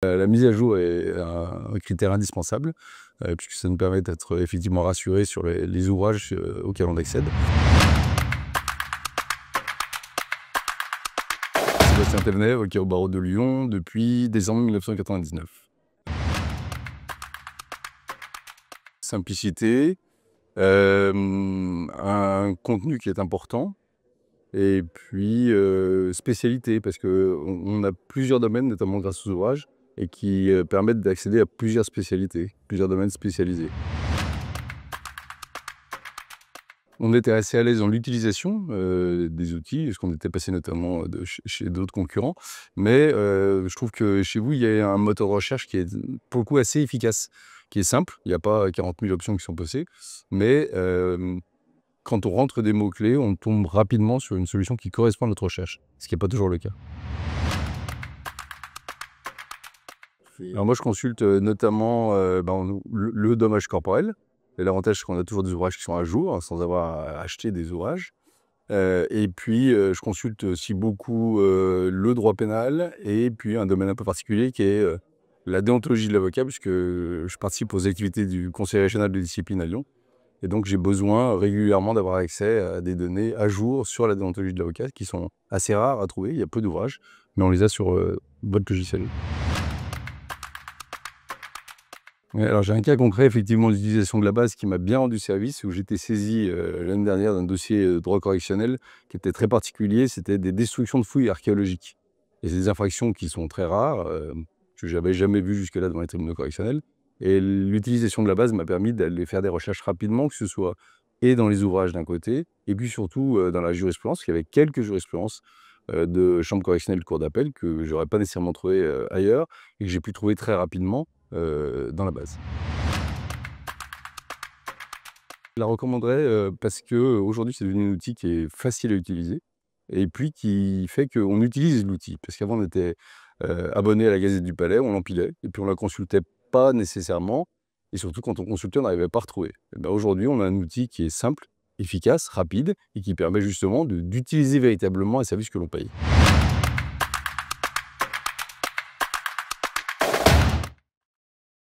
La mise à jour est un critère indispensable, puisque ça nous permet d'être effectivement rassurés sur les ouvrages auxquels on accède. Sébastien Thévenet, avocat au barreau de Lyon depuis décembre 1999. Simplicité, un contenu qui est important, et puis spécialité, parce qu'on a plusieurs domaines, notamment grâce aux ouvrages, et qui permettent d'accéder à plusieurs spécialités, plusieurs domaines spécialisés. On était assez à l'aise dans l'utilisation des outils, parce qu'on était passé notamment chez d'autres concurrents, mais je trouve que chez vous, il y a un moteur de recherche qui est pour le coup assez efficace, qui est simple. Il n'y a pas 40 000 options qui sont possibles, mais quand on rentre des mots-clés, on tombe rapidement sur une solution qui correspond à notre recherche, ce qui n'est pas toujours le cas. Alors moi, je consulte notamment le dommage corporel. Et l'avantage, c'est qu'on a toujours des ouvrages qui sont à jour, hein, sans avoir à acheter des ouvrages. Et puis, je consulte aussi beaucoup le droit pénal, et puis un domaine un peu particulier qui est la déontologie de l'avocat, puisque je participe aux activités du Conseil régional de discipline à Lyon. Et donc, j'ai besoin régulièrement d'avoir accès à des données à jour sur la déontologie de l'avocat, qui sont assez rares à trouver. Il y a peu d'ouvrages, mais on les a sur votre logiciel. Ouais, alors j'ai un cas concret effectivement d'utilisation de la base qui m'a bien rendu service, où j'étais saisi l'année dernière d'un dossier de droit correctionnel qui était très particulier. C'était des destructions de fouilles archéologiques. Et c'est des infractions qui sont très rares, que j'avais jamais vues jusque-là devant les tribunaux correctionnels. Et l'utilisation de la base m'a permis d'aller faire des recherches rapidement, que ce soit et dans les ouvrages d'un côté, et puis surtout dans la jurisprudence, parce qu'il y avait quelques jurisprudences de chambre correctionnelle de cour d'appel que j'aurais pas nécessairement trouvé ailleurs, et que j'ai pu trouver très rapidement dans la base. Je la recommanderais parce qu'aujourd'hui, c'est devenu un outil qui est facile à utiliser, et puis qui fait qu'on utilise l'outil. Parce qu'avant, on était abonné à la Gazette du Palais, on l'empilait, et puis on la consultait pas nécessairement, et surtout quand on consultait, on n'arrivait pas à retrouver. Et ben aujourd'hui, on a un outil qui est simple, efficace, rapide, et qui permet justement d'utiliser véritablement un service que l'on paye.